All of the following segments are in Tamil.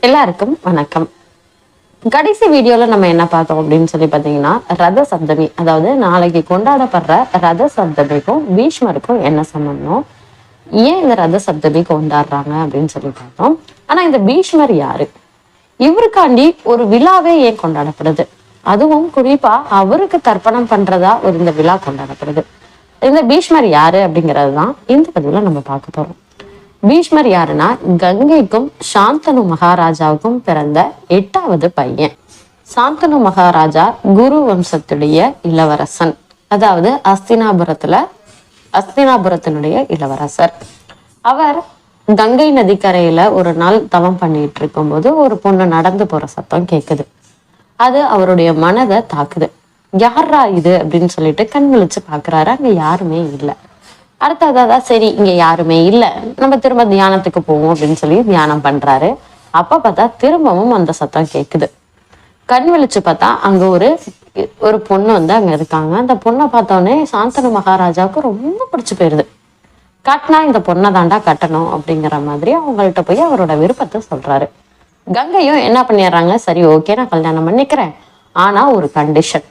எல்லாருக்கும் வணக்கம். கடைசி வீடியோல நம்ம என்ன பார்த்தோம் அப்படின்னு சொல்லி பார்த்தீங்கன்னா, ரத சப்தமி, அதாவது நாளைக்கு கொண்டாடப்படுற ரத சப்தமிக்கும் பீஷ்மருக்கும் என்ன சம்பந்தம், ஏன் இந்த ரத சப்தமி கொண்டாடுறாங்க அப்படின்னு சொல்லி பார்த்தோம். ஆனா இந்த பீஷ்மர் யாரு, இவருக்காண்டி ஒரு விழாவே ஏன் கொண்டாடப்படுது, அதுவும் குறிப்பா அவருக்கு தர்ப்பணம் பண்றதா ஒரு இந்த விழா கொண்டாடப்படுது. இந்த பீஷ்மர் யாரு அப்படிங்கிறது தான் இந்த பதிவுல நம்ம பார்க்க போறோம். பீஷ்மர் யாருன்னா, கங்கைக்கும் சாந்தனு மகாராஜாவுக்கும் பிறந்த 8வது பையன். சாந்தனு மகாராஜா குரு வம்சத்துடைய இளவரசன், அதாவது அஸ்தினாபுரத்தினுடைய இளவரசர். அவர் கங்கை நதிக்கரையில ஒரு நாள் தவம் பண்ணிட்டு இருக்கும் போது ஒரு பொண்ணு நடந்து போற சத்தம் கேக்குது. அது அவருடைய மனதை தாக்குது. யாரா இது அப்படின்னு சொல்லிட்டு கண் விழிச்சு பாக்குறாரு. அங்க யாருமே இல்லை. அடுத்ததான் சரி, இங்க யாருமே இல்லை, நம்ம திரும்ப தியானத்துக்கு போவோம் அப்படின்னு சொல்லி தியானம் பண்றாரு. அப்ப பார்த்தா திரும்பவும் அந்த சத்தம் கேக்குது. கண் விழிச்சு பார்த்தா அங்க ஒரு பொண்ணு அங்க இருக்காங்க. அந்த பொண்ணை பார்த்தோன்னே சாந்தனு மகாராஜாவுக்கு ரொம்ப பிடிச்சு போயிருது. கட்டினா இந்த பொண்ணை தாண்டா கட்டணும் அப்படிங்கிற மாதிரி அவங்கள்ட்ட போய் அவரோட விருப்பத்தை சொல்றாரு. கங்கையும் என்ன பண்ணிடுறாங்க, சரி ஓகே நான் கல்யாணம் பண்ணிக்கிறேன், ஆனா ஒரு கண்டிஷன்.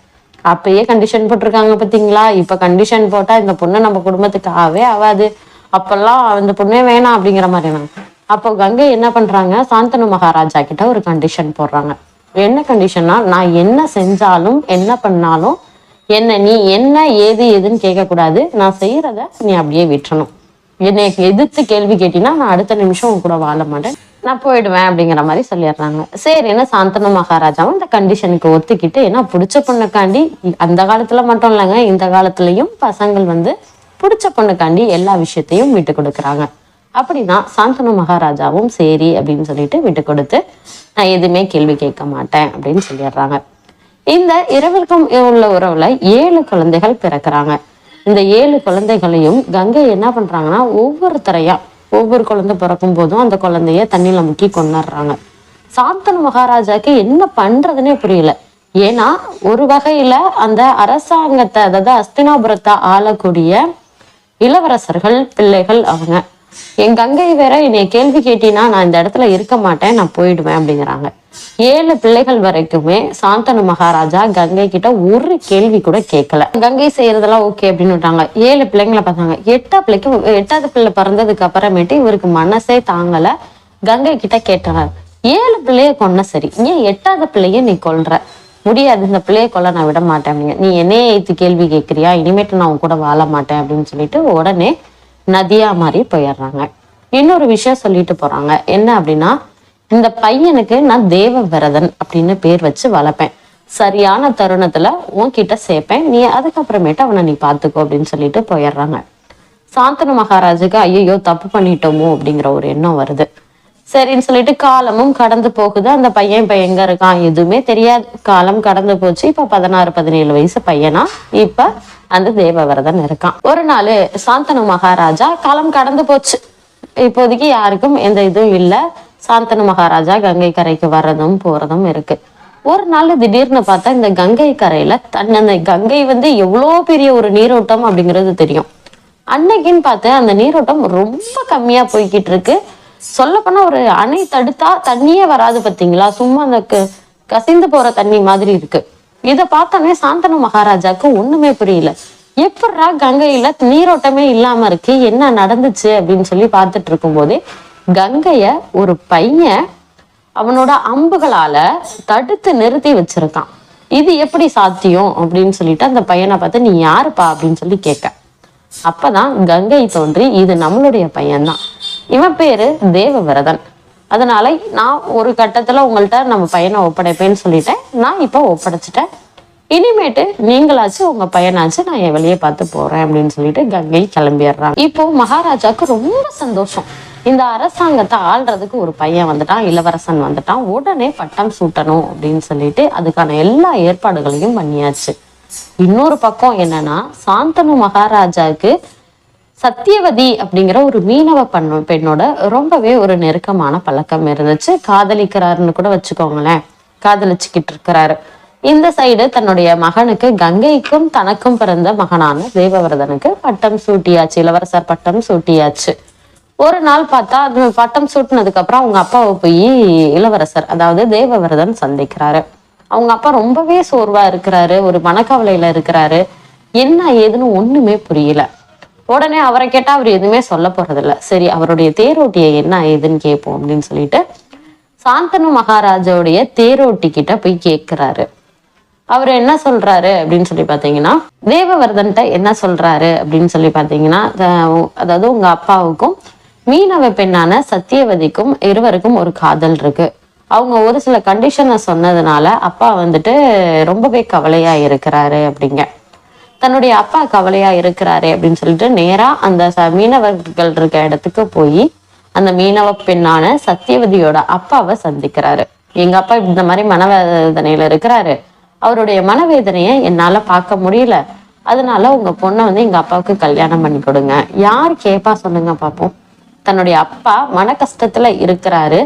அப்பயே கண்டிஷன் போட்டிருக்காங்க பாத்தீங்களா. இப்ப கண்டிஷன் போட்டா இந்த பொண்ணு நம்ம குடும்பத்துக்கு ஆகாது, அப்பெல்லாம் இந்த பொண்ணே வேணாம் அப்படிங்கிற மாதிரி. அப்போ கங்கை என்ன பண்றாங்க, சாந்தனு மகாராஜா கிட்ட ஒரு கண்டிஷன் போடுறாங்க. என்ன கண்டிஷன்னா, நான் என்ன செஞ்சாலும் என்ன பண்ணாலும் நீ என்ன ஏதுன்னு கேட்க கூடாது, நான் செய்யறத நீ அப்படியே விட்டுறணும். என்னை எதிர்த்து கேள்வி கேட்டீங்கன்னா நான் அடுத்த நிமிஷம் உன் கூட வாழ மாட்டேன், நான் போயிடுவேன் அப்படிங்கிற மாதிரி சொல்லிடுறாங்க. சரி, ஏன்னா சாந்தனு மகாராஜாவும் இந்த கண்டிஷனுக்கு ஒத்துக்கிட்டு, ஏன்னா பிடிச்ச பொண்ணுக்காண்டி அந்த காலத்துல மட்டும் இல்லைங்க, இந்த காலத்துலயும் பசங்கள் பிடிச்ச பொண்ணுக்காண்டி எல்லா விஷயத்தையும் விட்டு கொடுக்குறாங்க. அப்படிதான் சாந்தனு மகாராஜாவும் சரி அப்படின்னு சொல்லிட்டு விட்டு கொடுத்து, நான் எதுவுமே கேள்வி கேட்க மாட்டேன் அப்படின்னு சொல்லிடுறாங்க. இந்த இரவிற்கும் உள்ள உறவுல 7 குழந்தைகள் பிறக்கிறாங்க. இந்த 7 குழந்தைகளையும் கங்கை என்ன பண்றாங்கன்னா, ஒவ்வொரு குழந்தை பிறக்கும் போதும் அந்த குழந்தைய தண்ணியில முக்கி கொண்டுடுறாங்க. சாந்தனு மகாராஜாக்கு என்ன பண்றதுன்னே புரியல. ஏன்னா ஒரு வகையில அந்த அரசாங்கத்தை, அதாவது அஸ்தினாபுரத்தை ஆளக்கூடிய இளவரசர்கள் பிள்ளைகள் அவங்க. என் கங்கை வேற என்னைய கேள்வி கேட்டினா நான் இந்த இடத்துல இருக்க மாட்டேன், நான் போயிடுவேன் அப்படிங்கிறாங்க. 7 பிள்ளைகள் வரைக்குமே சாந்தனு மகாராஜா கங்கை கிட்ட ஒரு கேள்வி கூட கேட்கல. கங்கை செய்யறதெல்லாம் ஓகே அப்படின்னு விட்டாங்க. 7 பிள்ளைங்களை பார்த்தாங்க. 8வது பிள்ளை பிறந்ததுக்கு அப்புறமேட்டு இவருக்கு மனசே தாங்கல. கங்கை கிட்ட கேட்டாங்க, 7 பிள்ளைய கொன்ன சரி, ஏன் 8வது பிள்ளைய நீ கொல்ற? முடியாது, இந்த பிள்ளைய கொல்ல நான் விட மாட்டேன் அப்படிங்க. நீ என்னையே ஏத்து கேள்வி கேட்கிறியா, இனிமேட்டு நான் உன் கூட வாழ மாட்டேன் அப்படின்னு சொல்லிட்டு உடனே நதியா மாதிரி போயிடுறாங்க. இன்னொரு விஷயம் சொல்லிட்டு போறாங்க. என்ன அப்படின்னா, இந்த பையனுக்கு நான் தேவவிரதன் அப்படின்னு பேர் வச்சு வளர்ப்பேன், சரியான தருணத்துல உன்கிட்ட சேர்ப்பேன், நீ அதுக்கப்புறமேட்டு அவனை நீ பாத்துக்கோ அப்படின்னு சொல்லிட்டு போயிடுறாங்க. சாந்தனு மகாராஜுக்கு ஐயோ தப்பு பண்ணிட்டோமோ அப்படிங்கிற ஒரு எண்ணம் வருது. சரின்னு சொல்லிட்டு காலமும் கடந்து போகுது. அந்த பையன் இப்ப எங்க இருக்கான் எதுவுமே தெரியாது. காலம் கடந்து போச்சு. இப்ப 16-17 வயசு பையனா இப்ப அந்த தேவவிரதன் இருக்கான். ஒரு நாள் சாந்தனு மகாராஜா, காலம் கடந்து போச்சு, இப்போதைக்கு யாருக்கும் எந்த இதுவும் இல்லை, சாந்தனு மகாராஜா கங்கை கரைக்கு வர்றதும் போறதும் இருக்கு. ஒரு நாள் திடீர்னு பார்த்தா இந்த கங்கை கரையில அந்த கங்கை எவ்வளோ பெரிய ஒரு நீரோட்டம் அப்படிங்கிறது தெரியும். அன்னைக்குன்னு பார்த்து அந்த நீரோட்டம் ரொம்ப கம்மியா போய்கிட்டு இருக்கு. சொல்ல போனா ஒரு அணை தடுத்தா தண்ணியே வராது பார்த்தீங்களா, சும்மா அந்த கசிந்து போற தண்ணி மாதிரி இருக்கு. இதை பார்த்தோன்னே சாந்தனு மகாராஜாக்கு ஒண்ணுமே புரியல. எப்படா கங்கையில நீரோட்டமே இல்லாம இருக்கு, என்ன நடந்துச்சு அப்படின்னு சொல்லி பார்த்துட்டு இருக்கும் போதே கங்கைய ஒரு பையன் அவனோட அம்புகளால தடுத்து நிறுத்தி வச்சிருக்கான். இது எப்படி சாத்தியம் அப்படின்னு சொல்லிட்டு அந்த பையனை பார்த்து, நீ யாருப்பா அப்படின்னு சொல்லி கேட்க. அப்பதான் கங்கை தோன்றி, இது நம்மளுடைய பையன்தான், இவன் பேரு தேவவிரதன், அதனால நான் ஒரு கட்டத்துல உங்கள்கிட்ட நம்ம பையனை ஒப்படைப்பேன்னு சொல்லிட்டேன், நான் இப்ப ஒப்படைச்சிட்டேன், இனிமேட்டு நீங்களாச்சும் உங்க பையனாச்சு, நான் என் வெளியே பார்த்து போறேன் அப்படின்னு சொல்லிட்டு கங்கை கிளம்பிடுறாங்க. இப்போ மகாராஜாவுக்கு ரொம்ப சந்தோஷம். இந்த அரசாங்கத்தை ஆள்றதுக்கு ஒரு பையன் வந்துட்டான், இளவரசன் வந்துட்டான், உடனே பட்டம் சூட்டணும் அப்படின்னு சொல்லிட்டு அதுக்கான எல்லா ஏற்பாடுகளையும் பண்ணியாச்சு. இன்னொரு பக்கம் என்னன்னா, சாந்தனு மகாராஜாவுக்கு சத்தியவதி அப்படிங்கிற ஒரு மீனவ பெண்ணோட ரொம்பவே ஒரு நெருக்கமான பழக்கம் இருந்துச்சு. காதலிக்கிறாருன்னு கூட வச்சுக்கோங்களேன், காதலிச்சுக்கிட்டு இருக்கிறாரு. இந்த சைடு தன்னுடைய மகனுக்கு, கங்கைக்கும் தனக்கும் பிறந்த மகனான தேவவிரதனுக்கு பட்டம் சூட்டியாச்சு, இளவரசர் பட்டம் சூட்டியாச்சு. ஒரு நாள் பார்த்தா அது பட்டம் சூட்டினதுக்கு அப்புறம் அவங்க அப்பாவை போய் இளவரசர் அதாவது தேவவிரதன் சந்திக்கிறாரு. அவங்க அப்பா ரொம்பவே சோர்வா இருக்கிறாரு, ஒரு மனக்கவலையில இருக்கிறாரு. என்ன ஏதுன்னு ஒண்ணுமே புரியல. உடனே அவரை கேட்டா அவர் எதுவுமே சொல்ல போறது இல்ல. சரி, அவருடைய தேரோட்டியை என்ன ஏதுன்னு கேட்போம் அப்படின்னு சொல்லிட்டு சாந்தனு மகாராஜாவுடைய தேரோட்டி கிட்ட போய் கேட்கிறாரு. அவர் என்ன சொல்றாரு அப்படின்னு சொல்லி பாத்தீங்கன்னா, தேவவர்தன்ட்ட என்ன சொல்றாரு அப்படின்னு சொல்லி பாத்தீங்கன்னா, அதாவது உங்க அப்பாவுக்கும் மீனவ பெண்ணான சத்தியவதிக்கும் இருவருக்கும் ஒரு காதல் இருக்கு. அவங்க ஒரு சில கண்டிஷனை சொன்னதுனால அப்பா வந்துட்டு ரொம்பவே கவலையா இருக்கிறாரு அப்படிங்க. தன்னுடைய அப்பா கவலையா இருக்கிறாரு அப்படின்னு சொல்லிட்டு நேரா அந்த மீனவர்கள் இருக்க இடத்துக்கு போய் அந்த மீனவ பெண்ணான சத்தியவதியோட அப்பாவை சந்திக்கிறாரு. எங்க அப்பா இந்த மாதிரி மனவேதனையில இருக்கிறாரு, அவருடைய மனவேதனையை என்னால பார்க்க முடியல, அதனால உங்க பொண்ணை வந்து எங்க அப்பாவுக்கு கல்யாணம் பண்ணி கொடுங்க. யார் கேப்பா சொல்லுங்க பாப்போம். தன்னுடைய அப்பா மன கஷ்டத்துல இருக்கிறாரு,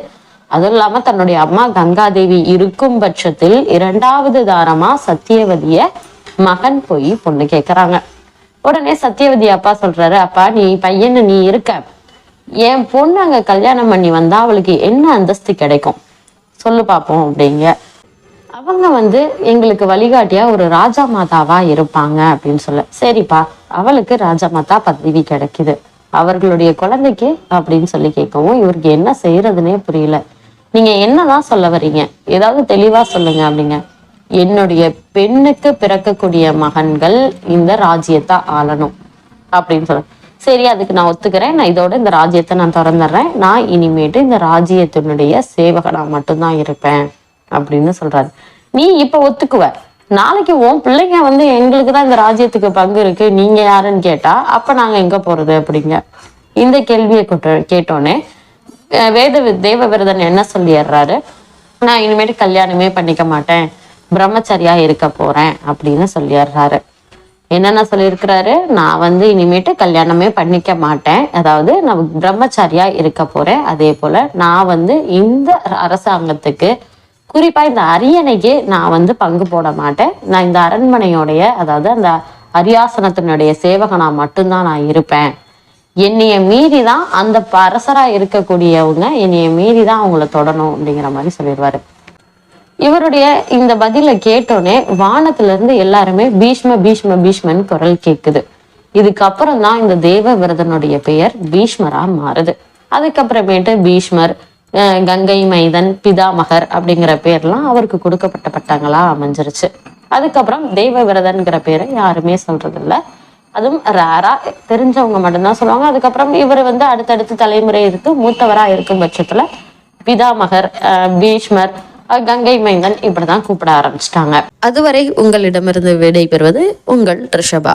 அதுவும் இல்லாம தன்னுடைய அம்மா கங்காதேவி இருக்கும் பட்சத்தில் இரண்டாவது தாரமா சத்தியவதிய மகன் போய் பொண்ணு கேக்குறாங்க. உடனே சத்தியவதி அப்பா சொல்றாரு, அப்பா நீ பையன்னு நீ இருக்க, என் பொண்ணு அங்க கல்யாணம் பண்ணி வந்தா அவளுக்கு என்ன அந்தஸ்து கிடைக்கும் சொல்லு பாப்போம் அப்படிங்க. அவங்க வந்து எங்களுக்கு வழிகாட்டியா ஒரு ராஜா மாதாவா இருப்பாங்க அப்படின்னு சொல்ல, சரிப்பா அவளுக்கு ராஜா மாதா பதவி கிடைக்குது, அவர்களுடைய குழந்தைக்கு அப்படின்னு சொல்லி கேட்கவும் இவருக்கு என்ன செய்யறதுன்னே புரியல. நீங்க என்னதான் சொல்ல வர்றீங்க, ஏதாவது தெளிவா சொல்லுங்க அப்படிங்க. என்னுடைய பெண்ணுக்கு பிறக்கக்கூடிய மகன்கள் இந்த ராஜ்யத்தை ஆளணும் அப்படின்னு சொல்ல, சரி அதுக்கு நான் ஒத்துக்கிறேன், நான் இதோட இந்த ராஜ்யத்தை நான் திறந்துடுறேன், நான் இனிமேட்டு இந்த ராஜ்யத்தினுடைய சேவகனா மட்டும்தான் இருப்பேன் அப்படின்னு சொல்றாரு. நீ இப்ப ஒத்துக்குவ, நாளைக்கு உன் பிள்ளைங்க வந்து எங்களுக்கு தான் இந்த ராஜ்யத்துக்கு பங்கு இருக்கு, நீங்க யாருன்னு கேட்டா அப்ப நாங்க எங்க போறது அப்படிங்க. இந்த கேள்வியை கேட்டோன்னே தேவவிரதன் என்ன சொல்லிடுறாரு, நான் இனிமேட்டு கல்யாணமே பண்ணிக்க மாட்டேன், பிரம்மச்சரியா இருக்க போறேன் அப்படின்னு சொல்லிடுறாரு. என்னென்ன சொல்லியிருக்கிறாரு, நான் வந்து இனிமேட்டு கல்யாணமே பண்ணிக்க மாட்டேன், அதாவது நான் பிரம்மச்சாரியா இருக்க போறேன், அதே போல நான் வந்து இந்த அரசாங்கத்துக்கு குறிப்பா இந்த அரியணைக்கு நான் வந்து பங்கு போட மாட்டேன், நான் இந்த அரண்மனையோடைய அதாவது அந்த அரியாசனத்தினுடைய சேவகனா மட்டும்தான் நான் இருப்பேன், என்னைய மீறிதான் அந்த அரசரா இருக்கக்கூடியவங்க என்னைய மீறிதான் அவங்கள தொடணும் அப்படிங்கிற மாதிரி சொல்லிடுவாரு. இவருடைய இந்த பதில கேட்டோன்னே வானத்துல இருந்து எல்லாருமே பீஷ்ம பீஷ்ம பீஷ்மன் குரல் கேக்குது. இதுக்கப்புறம் தான் இந்த தேவவிரதனுடைய பெயர் பீஷ்மரா மாறுது. அதுக்கப்புறமேட்டு பீஷ்மர், கங்கை மைதன், பிதாமகர் அப்படிங்கிற பேர்லாம் அவருக்கு கொடுக்கப்பட்ட பட்டங்களா அமைஞ்சிருச்சு. அதுக்கப்புறம் தேவவிரதன்கிற பேரை யாருமே சொல்றது இல்ல, அதுவும் ரேரா தெரிஞ்சவங்க மட்டும்தான் சொல்லுவாங்க. அதுக்கப்புறம் இவர் வந்து அடுத்தடுத்து தலைமுறை இருக்கு மூத்தவரா இருக்கும் பட்சத்துல பிதாமகர், பீஷ்மர், கங்கை மைந்தன் இப்படிதான் கூப்பிட ஆரம்பிச்சிட்டாங்க. அதுவரை உங்களிடமிருந்து விடைபெறுவது உங்கள் ரிஷபா.